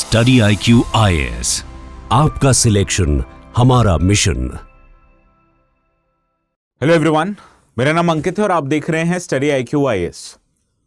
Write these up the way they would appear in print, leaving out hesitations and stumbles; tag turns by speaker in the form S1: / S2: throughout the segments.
S1: Study IQ IAS, आपका selection हमारा mission.
S2: Hello everyone, मेरा नाम अंकित है और आप देख रहे हैं स्टडी IQ IAS।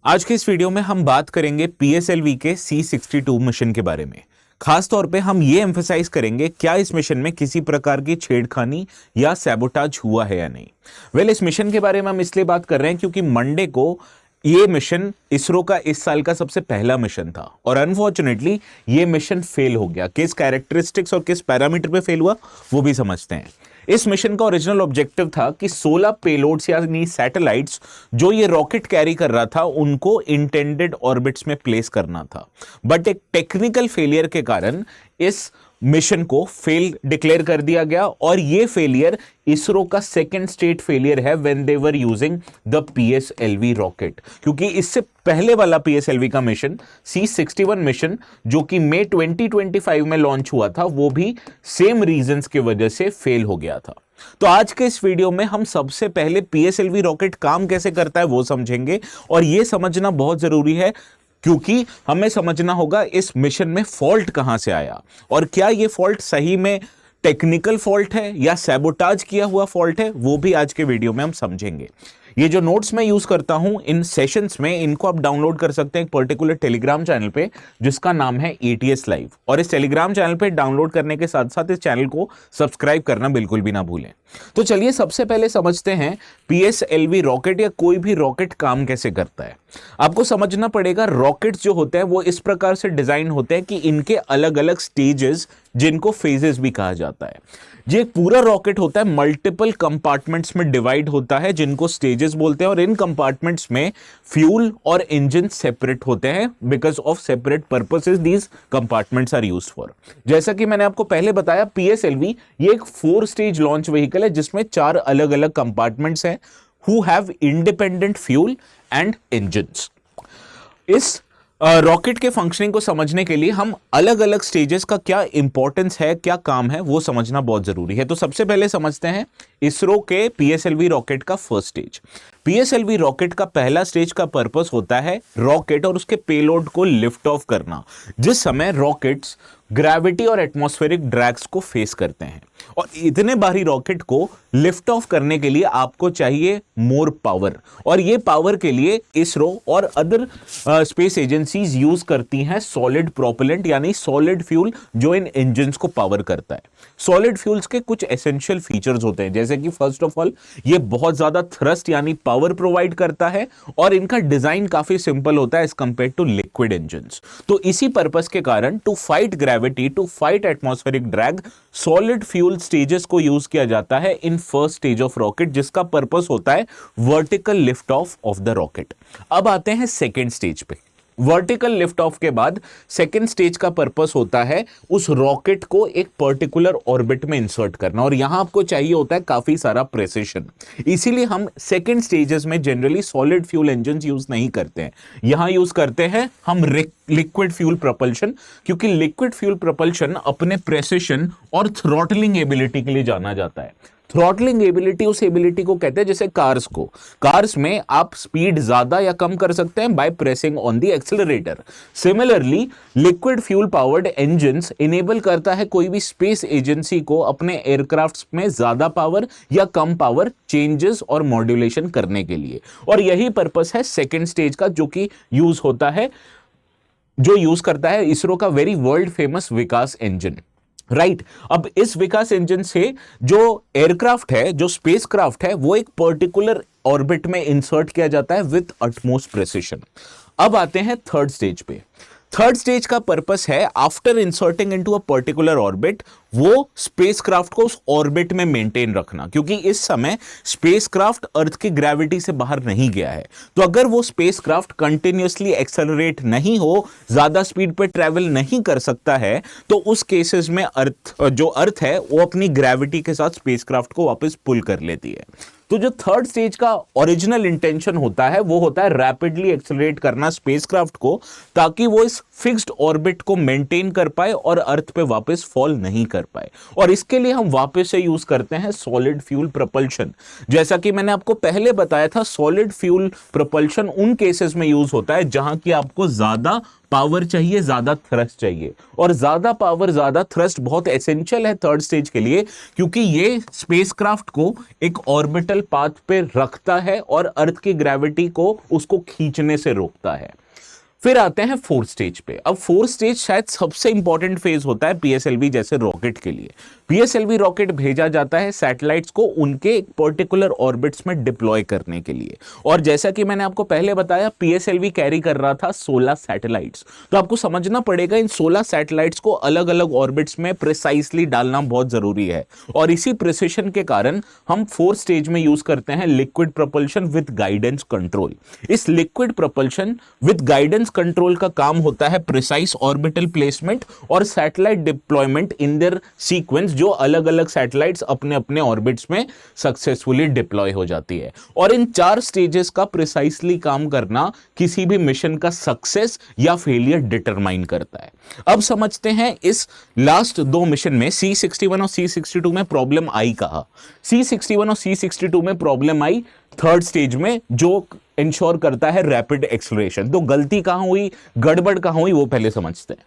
S2: आज के इस वीडियो में हम बात करेंगे PSLV के C62 मिशन के बारे में। खास तौर पे हम ये एम्फेसाइज करेंगे क्या इस मिशन में किसी प्रकार की छेड़खानी या सैबोटाज हुआ है या नहीं। इस मिशन के बारे में हम इसलिए बात कर रहे हैं क्योंकि मंडे को ये मिशन इसरो का इस साल का सबसे पहला मिशन था और अनफॉर्चुनेटली ये मिशन फेल हो गया। किस कैरेक्टरिस्टिक्स और किस पैरामीटर पे फेल हुआ वो भी समझते हैं। इस मिशन का ओरिजिनल ऑब्जेक्टिव था कि 16 पेलोड्स यानी सैटेलाइट्स जो ये रॉकेट कैरी कर रहा था उनको इंटेंडेड ऑर्बिट्स में प्लेस करना था, बट एक टेक्निकल फेलियर के कारण इस मिशन को फेल डिक्लेयर कर दिया गया और ये फेलियर इसरो का सेकेंड स्टेट फेलियर है when they were using the PSLV rocket. क्योंकि इससे पहले वाला PSLV का मिशन C61 मिशन जो कि मई 2025 में लॉन्च हुआ था वो भी सेम रीजंस की वजह से फेल हो गया था। तो आज के इस वीडियो में हम सबसे पहले PSLV रॉकेट काम कैसे करता है वो समझेंगे और यह समझना बहुत जरूरी है क्योंकि हमें समझना होगा इस मिशन में फॉल्ट कहां से आया और क्या यह फॉल्ट सही में टेक्निकल फॉल्ट है या सैबोटाज किया हुआ फॉल्ट है, वो भी आज के वीडियो में हम समझेंगे। ये जो नोट्स मैं यूज करता हूं इन सेशंस में, इनको आप डाउनलोड कर सकते हैं एक पर्टिकुलर टेलीग्राम चैनल पे जिसका नाम है ATS लाइव। और इस टेलीग्राम चैनल पे डाउनलोड करने के साथ साथ इस चैनल को सब्सक्राइब करना बिल्कुल भी ना भूलें। तो चलिए सबसे पहले समझते हैं PSLV रॉकेट या कोई भी रॉकेट काम कैसे करता है। आपको समझना पड़ेगा रॉकेट्स जो होते हैं वो इस प्रकार से डिजाइन होते हैं कि इनके अलग अलग स्टेजेस जिनको फेजेस भी कहा जाता है। ये पूरा रॉकेट होता है मल्टीपल कंपार्टमेंट्स में डिवाइड होता है जिनको स्टेजेस बोलते हैं और इन कंपार्टमेंट्स में फ्यूल और इंजन सेपरेट होते हैं because of separate purposes these compartments are used for. जैसा कि मैंने आपको पहले बताया PSLV ये एक 4 स्टेज लॉन्च व्हीकल है जिसमें 4 अलग अलग कंपार्टमेंट्स हैं who have independent fuel and engines। इस रॉकेट के फंक्शनिंग को समझने के लिए हम अलग अलग स्टेजेस का क्या इंपॉर्टेंस है, क्या काम है वो समझना बहुत जरूरी है। तो सबसे पहले समझते हैं इसरो के PSLV रॉकेट का फर्स्ट स्टेज। PSLV रॉकेट का पहला स्टेज का पर्पस होता है रॉकेट और उसके पेलोड को लिफ्ट ऑफ करना, जिस समय रॉकेट्स ग्रेविटी और एटमॉस्फेरिक ड्रैग्स को फेस करते हैं। और इतने भारी रॉकेट को लिफ्ट ऑफ करने के लिए आपको चाहिए मोर पावर और ये पावर के लिए इसरो और अदर स्पेस एजेंसीज यूज करती हैं सॉलिड प्रोपेलेंट यानी सॉलिड फ्यूल जो इन इंजन्स को पावर करता है। सॉलिड फ्यूल्स के कुछ एसेंशियल फीचर्स होते हैं जैसे कि फर्स्ट ऑफ ऑल ये बहुत ज्यादा थ्रस्ट यानी पावर प्रोवाइड करता है और इनका डिजाइन काफी सिंपल होता है as compare to liquid engines. तो इसी पर्पस के कारण to fight gravity, to fight atmospheric drag, solid fuel stages को यूज किया जाता है in first stage of rocket जिसका पर्पस होता है vertical lift of the rocket. अब आते हैं सेकेंड स्टेज पे। वर्टिकल लिफ्ट ऑफ के बाद सेकेंड स्टेज का पर्पस होता है उस रॉकेट को एक पर्टिकुलर ऑर्बिट में इंसर्ट करना और यहां आपको चाहिए होता है काफी सारा प्रेसिशन। इसीलिए हम सेकेंड स्टेजेस में generally solid fuel engine use नहीं करते हैं, यहां यूज करते हैं हम लिक्विड फ्यूल प्रपल्शन क्योंकि लिक्विड फ्यूल प्रपल्शन अपने प्रेसिशन और थ्रॉटलिंग एबिलिटी के लिए जाना जाता है। थ्रॉटलिंग एबिलिटी उस एबिलिटी को कहते हैं जैसे कार्स में आप स्पीड ज्यादा या कम कर सकते हैं by pressing on the accelerator. Similarly liquid fuel powered engines enable करता है कोई भी स्पेस एजेंसी को अपने एयरक्राफ्ट्स में ज्यादा पावर या कम पावर चेंजेस और मॉड्यूलेशन करने के लिए और यही पर्पस है सेकेंड स्टेज का जो कि यूज होता है, जो यूज करता है इसरो का वेरी वर्ल्ड फेमस विकास इंजन। राइट अब इस विकास इंजन से जो एयरक्राफ्ट है, जो स्पेसक्राफ्ट है वो एक पर्टिकुलर ऑर्बिट में इंसर्ट किया जाता है विथ अटमोस्ट प्रेसिशन। अब आते हैं थर्ड स्टेज पे। थर्ड स्टेज का पर्पस है after inserting into a particular orbit वो स्पेसक्राफ्ट को उस ऑर्बिट में मेंटेन रखना क्योंकि इस समय स्पेसक्राफ्ट अर्थ की ग्रेविटी से बाहर नहीं गया है। तो अगर वो स्पेसक्राफ्ट कंटिन्यूअसली एक्सेलरेट नहीं हो, ज्यादा स्पीड पे ट्रैवल नहीं कर सकता है तो उस केसेस में अर्थ है वो अपनी ग्रेविटी के साथ स्पेसक्राफ्ट को वापस पुल कर लेती है। तो जो थर्ड स्टेज का ओरिजिनल इंटेंशन होता है वो होता है रैपिडली एक्सेलरेट करना स्पेसक्राफ्ट को ताकि वो इस फिक्स्ड ऑर्बिट को मेंटेन कर पाए और अर्थ पे वापस फॉल नहीं कर पाए। और इसके लिए हम वापस से यूज करते हैं सॉलिड फ्यूल प्रपल्शन। जैसा कि मैंने आपको पहले बताया था, सॉलिड फ्यूल प्रपल्शन उन केसेस में यूज होता है जहां की आपको ज्यादा पावर चाहिए, ज्यादा थ्रस्ट चाहिए, और ज्यादा पावर ज्यादा थ्रस्ट बहुत एसेंशियल है थर्ड स्टेज के लिए, क्योंकि ये स्पेसक्राफ्ट को एक ऑर्बिटल पाथ पे रखता है और अर्थ की ग्रेविटी को उसको खींचने से रोकता है। फिर आते हैं फोर्थ स्टेज पे। अब फोर्थ स्टेज शायद सबसे इंपॉर्टेंट फेज होता है पीएसएलवी जैसे रॉकेट के लिए। पीएसएलवी रॉकेट भेजा जाता है सैटेलाइट्स को उनके पर्टिकुलर ऑर्बिट्स में डिप्लॉय करने के लिए, और जैसा कि मैंने आपको पहले बताया पीएसएलवी कैरी कर रहा था 16 सैटेलाइट्स। तो आपको समझना पड़ेगा इन 16 सैटेलाइट्स को अलग अलग ऑर्बिट्स में प्रिसाइसली डालना बहुत जरूरी है, और इसी प्रिसिशन के कारण हम फोर्थ स्टेज में यूज करते हैं liquid propulsion with guidance control. इस liquid propulsion with guidance control का काम होता है प्रिसाइज ऑर्बिटल प्लेसमेंट और satellite deployment in their sequence, जो अलग अलग सैटेलाइट्स अपने अपने ऑर्बिट्स में सक्सेसफुली डिप्लॉय हो जाती है। और इन 4 स्टेजेस का प्रिसाइसली काम करना किसी भी मिशन का सक्सेस या फेलियर डिटरमाइन करता है। अब समझते हैं इस लास्ट 2 मिशन में C61 और C62 में प्रॉब्लम आई कहां। C61 और C62 में प्रॉब्लम आई थर्ड स्टेज में, जो इंश्योर करता है रैपिड एक्सेलरेशन। तो गलती कहां हुई, गड़बड़ कहां हुई, वो पहले समझते हैं।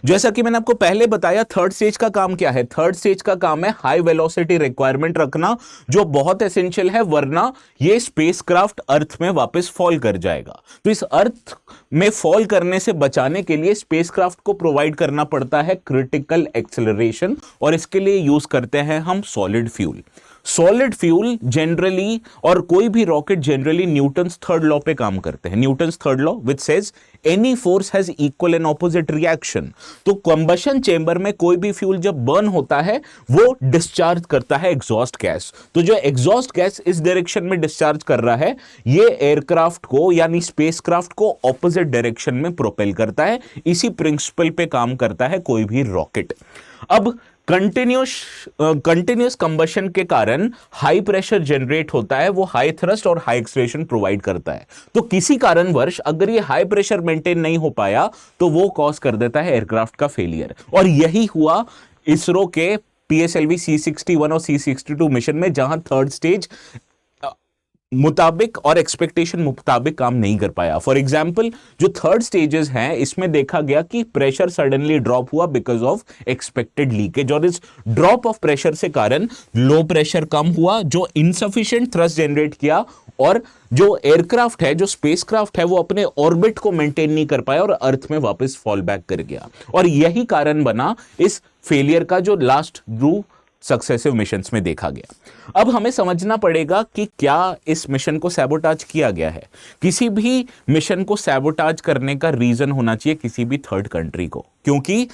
S2: जैसा कि मैंने आपको पहले बताया थर्ड स्टेज का काम क्या है। थर्ड स्टेज का काम है हाई वेलोसिटी रिक्वायरमेंट रखना, जो बहुत एसेंशियल है, वरना ये स्पेसक्राफ्ट अर्थ में वापस फॉल कर जाएगा। तो इस अर्थ में फॉल करने से बचाने के लिए स्पेसक्राफ्ट को प्रोवाइड करना पड़ता है क्रिटिकल एक्सेलरेशन, और इसके लिए यूज करते हैं हम solid fuel. Solid fuel generally, और कोई भी rocket generally Newton's third law पे काम करते हैं। Newton's third law which says any force has equal and opposite reaction. तो कंबशन चेंबर में कोई भी फ्यूल जब बर्न होता है वो डिस्चार्ज करता है एग्जॉस्ट गैस। तो जो एग्जॉस्ट गैस इस डायरेक्शन में डिस्चार्ज कर रहा है, ये एयरक्राफ्ट को यानी स्पेसक्राफ्ट को ऑपोजिट डायरेक्शन में प्रोपेल करता है। इसी प्रिंसिपल पे काम करता है कोई भी रॉकेट। अब कंटिन्यूस कंबशन के कारण हाई प्रेशर जनरेट होता है, वो हाई थ्रस्ट और हाई एक्सेलरेशन प्रोवाइड करता है। तो किसी कारणवश अगर ये हाई प्रेशर मेंटेन नहीं हो पाया तो वो कॉज कर देता है एयरक्राफ्ट का फेलियर, और यही हुआ इसरो के पीएसएलवी C61 और C62 मिशन में, जहां थर्ड स्टेज मुताबिक और एक्सपेक्टेशन मुताबिक काम नहीं कर पाया। फॉर एग्जाम्पल जो थर्ड स्टेजेस हैं इसमें देखा गया कि प्रेशर सडनली ड्रॉप हुआ बिकॉज ऑफ एक्सपेक्टेड लीकेज, और इस ड्रॉप ऑफ प्रेशर से कारण लो प्रेशर कम हुआ जो इनसफिशिएंट थ्रस्ट जनरेट किया, और जो एयरक्राफ्ट है, जो स्पेसक्राफ्ट है, वो अपने ऑर्बिट को मेंटेन नहीं कर पाया और अर्थ में वापस फॉल बैक कर गया, और यही कारण बना इस फेलियर का जो लास्ट 2 सक्सेसिव मिशंस में देखा गया। अब हमें समझना पड़ेगा कि क्या इस मिशन को सैबोटाज किया गया है। किसी भी मिशन को सैबोटाज करने का रीजन होना चाहिए किसी भी थर्ड कंट्री को, क्योंकि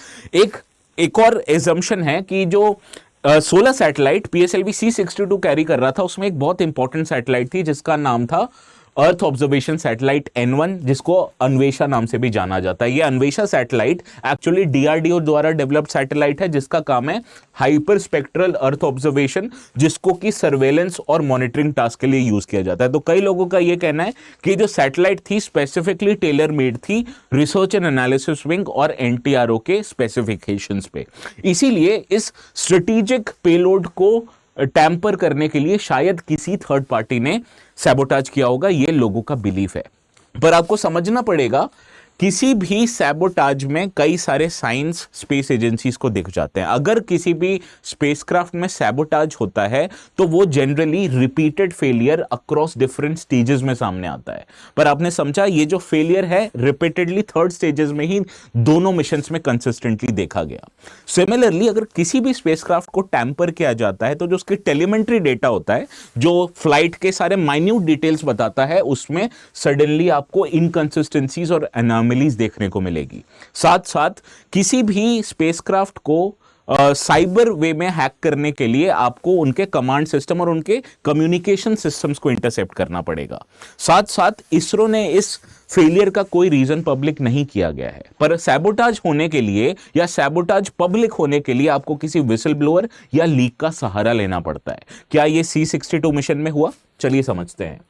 S2: एक और एजम्पशन है कि जो 16 सैटेलाइट पीएसएलवी C62 कैरी कर रहा था, उसमें एक बहुत इंपॉर्टेंट सैटेलाइट थी जिसका नाम था अर्थ ऑब्जर्वेशन सैटेलाइट N1, जिसको अन्वेषा नाम से भी जाना जाता है। ये अन्वेषा सैटेलाइट एक्चुअली डीआरडीओ द्वारा डेवलप्ड सैटेलाइट है, जिसका काम है हाइपर स्पेक्ट्रल अर्थ ऑब्जर्वेशन, जिसको कि सर्वेलेंस और मॉनिटरिंग टास्क के लिए यूज किया जाता है। तो कई लोगों का यह कहना है कि जो सैटेलाइट थी स्पेसिफिकली टेलर मेड थी रिसर्च एंड एनालिसिस विंग और एनटीआरओ के स्पेसिफिकेशंस पे, इसीलिए इस स्ट्रेटेजिक पेलोड को टैंपर करने के लिए शायद किसी थर्ड पार्टी ने सैबोटाज किया होगा, ये लोगों का बिलीफ है। पर आपको समझना पड़ेगा किसी भी सैबोटाज में कई सारे साइंस स्पेस एजेंसीज को दिख जाते हैं। अगर किसी भी स्पेसक्राफ्ट में सैबोटाज होता है तो वो generally repeated failure across different stages में सामने आता है। पर आपने समझा ये जो फेलियर है रिपीटेडली थर्ड स्टेजेस में ही दोनों मिशंस में कंसिस्टेंटली देखा गया। सिमिलरली अगर किसी भी स्पेसक्राफ्ट को टैंपर किया जाता है तो जो उसके टेलीमेंट्री डेटा होता है, जो फ्लाइट के सारे माइन्यूट डिटेल्स बताता है, उसमें सडनली आपको इनकंसिस्टेंसीज और एनॉमलीज देखने को मिलेगी। साथ साथ किसी भी स्पेसक्राफ्ट को साइबर वे में हैक करने के लिए आपको उनके कमांड सिस्टम और उनके कम्युनिकेशन सिस्टम्स को इंटरसेप्ट करना पड़ेगा। साथ साथ इसरो ने इस फेलियर का कोई रीजन पब्लिक नहीं किया गया है, पर सैबोटाज होने के लिए या सैबोटाज पब्लिक होने के लिए आपको किसी विसल ब्लोअर या लीक का सहारा लेना पड़ता है। क्या यह C62 मिशन में हुआ? चलिए समझते हैं।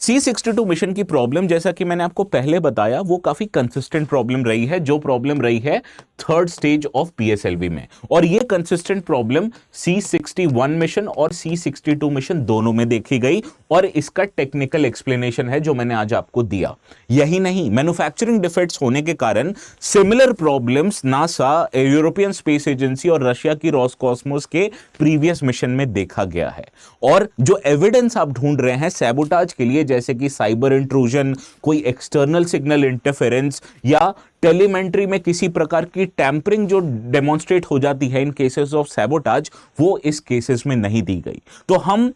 S2: C62 मिशन की प्रॉब्लम, जैसा कि मैंने आपको पहले बताया, वो काफी कंसिस्टेंट प्रॉब्लम रही है, जो प्रॉब्लम रही है थर्ड स्टेज ऑफ PSLV में। और ये कंसिस्टेंट प्रॉब्लम C61 मिशन और C62 मिशन दोनों में देखी गई, और इसका टेक्निकल एक्सप्लेनेशन है जो मैंने आज आपको दिया। यही नहीं, मैन्युफैक्चरिंग डिफेक्ट्स होने के कारण similar problems NASA, European space agency और रशिया की रॉसकॉस्मोस के प्रीवियस मिशन में देखा गया है। और जो एविडेंस आप ढूंढ रहे हैं सैबोटाज के लिए, जैसे कि साइबर इंट्रूजन, कोई एक्सटर्नल सिग्नल इंटरफेरेंस या टेलीमेंट्री में किसी प्रकार की टैंपरिंग जो डेमोन्स्ट्रेट हो जाती है इन केसेस ऑफ सैबोटाज, वो इस केसेस में नहीं दी गई। तो हम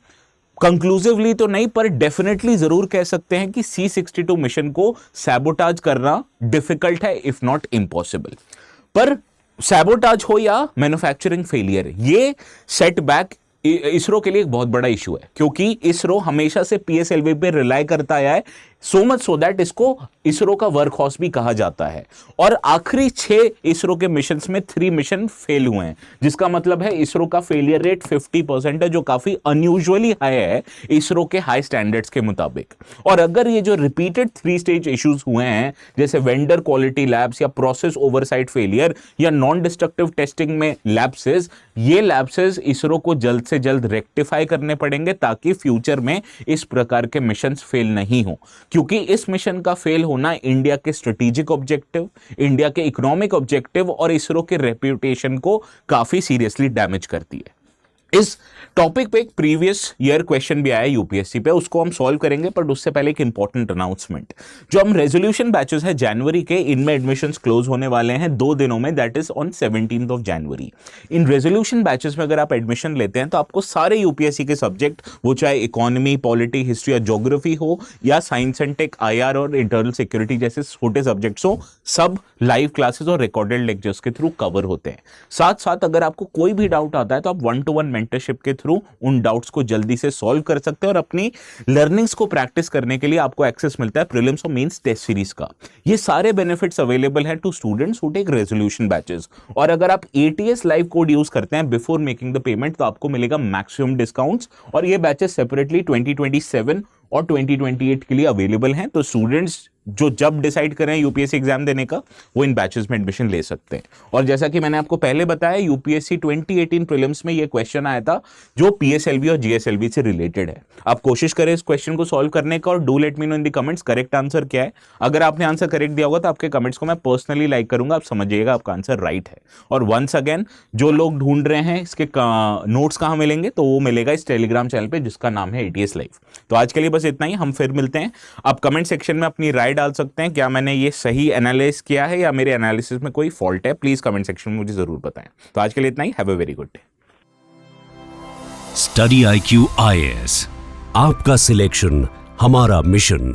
S2: कंक्लूसिवली तो नहीं, पर डेफिनेटली जरूर कह सकते हैं कि C62 मिशन को सैबोटाज करना डिफिकल्ट है, इफ नॉट इम्पॉसिबल। पर सैबोटाज हो या मैन्युफैक्चरिंग फेलियर, ये सेटबैक इसरो के लिए एक बहुत बड़ा इशू है, क्योंकि इसरो हमेशा से PSLV पे रिलाय करता आया है, सो मच सो दैट इसको इसरो का वर्क हॉर्स भी कहा जाता है। और आखिरी 6 इसरो के मिशंस में 3 मिशन फेल हुए हैं, जिसका मतलब है इसरो का फेलियर रेट 50% है, जो काफी अनयूजुअली हाई है इसरो के हाई स्टैंडर्ड्स के मुताबिक। और अगर ये जो रिपीटेड 3 स्टेज इश्यूज हुए हैं, जैसे वेंडर क्वालिटी लैब्स या प्रोसेस ओवरसाइट फेलियर या नॉन डिस्ट्रक्टिव टेस्टिंग में लैप्सेस, ये लैप्सेस इसरो को जल्द से जल्द रेक्टिफाई करने पड़ेंगे, ताकि फ्यूचर में इस प्रकार के मिशंस फेल नहीं हो। क्योंकि इस मिशन का फेल होना इंडिया के स्ट्रेटेजिक ऑब्जेक्टिव, इंडिया के इकोनॉमिक ऑब्जेक्टिव और इसरो के रेप्यूटेशन को काफी सीरियसली डैमेज करती है। इस टॉपिक पे एक प्रीवियस ईयर क्वेश्चन भी आया यूपीएससी पे, उसको हम सॉल्व करेंगे, पर उससे पहले एक इंपॉर्टेंट अनाउंसमेंट। जो हम रेजोल्यूशन बैचेस है जनवरी के, इनमें एडमिशंस क्लोज होने वाले हैं 2 दिनों में, that is on 17th of January। In resolution batches में अगर आप एडमिशन लेते हैं तो आपको सारे यूपीएससी के सब्जेक्ट, वो चाहे इकोनॉमी, पॉलिटी, हिस्ट्री या ज्योग्राफी हो, या साइंस एंड टेक, IR और इंटरनल सिक्योरिटी जैसे छोटे सब्जेक्ट्स हो, सब लाइव क्लासेस और रिकॉर्डेड लेक्चर्स के थ्रू कवर होते हैं। साथ साथ अगर आपको कोई भी डाउट आता है तो आप 1-to-1 मेंटरशिप के थ्रू उन डाउट्स को जल्दी से सॉल्व कर सकते हैं, और अपनी लर्निंग्स को प्रैक्टिस करने के लिए आपको एक्सेस मिलता है प्रीलिम्स और मेंस टेस्ट सीरीज का। ये सारे बेनिफिट्स अवेलेबल हैं to students who take resolution batches. और अगर आप ATS लाइव कोड यूज करते हैं बिफोर मेकिंग द पेमेंट, तो आपको मिलेगा मैक्सिमम डिस्काउंट्स। और ये बैचेस सेपरेटली 2027 और 2028 के लिए अवेलेबल हैं। तो स्टूडेंट्स जो जब डिसाइड करें यूपीएससी एग्जाम देने का, वो इन बैचेस में एडमिशन ले सकते हैं। और जैसा कि मैंने आपको पहले बताया, यूपीएससी 2018 प्रीलिम्स में ये क्वेश्चन आया था जो PSLV और GSLV से रिलेटेड है। आप कोशिश करें इस क्वेश्चन को सॉल्व करने का, और do let me know in the comments correct answer क्या है। अगर आपने आंसर करेक्ट दिया होगा तो आपके कमेंट्स को मैं पर्सनली लाइक करूंगा, आप समझिएगा आपका आंसर राइट है। और वंस अगेन, जो लोग ढूंढ रहे हैं इसके नोट्स कहाँ मिलेंगे, तो वो मिलेगा इस टेलीग्राम चैनल पे जिसका नाम है ATS लाइव। तो आज के लिए बस इतना ही, हम फिर मिलते हैं। आप कमेंट सेक्शन में अपनी राय डाल सकते हैं, क्या मैंने ये सही एनालाइज किया है या मेरे एनालिसिस में कोई फॉल्ट है, प्लीज कमेंट सेक्शन में मुझे जरूर बताएं। तो आज के लिए इतना ही, have a very good day.
S1: Study IQ IAS, आपका सिलेक्शन हमारा मिशन।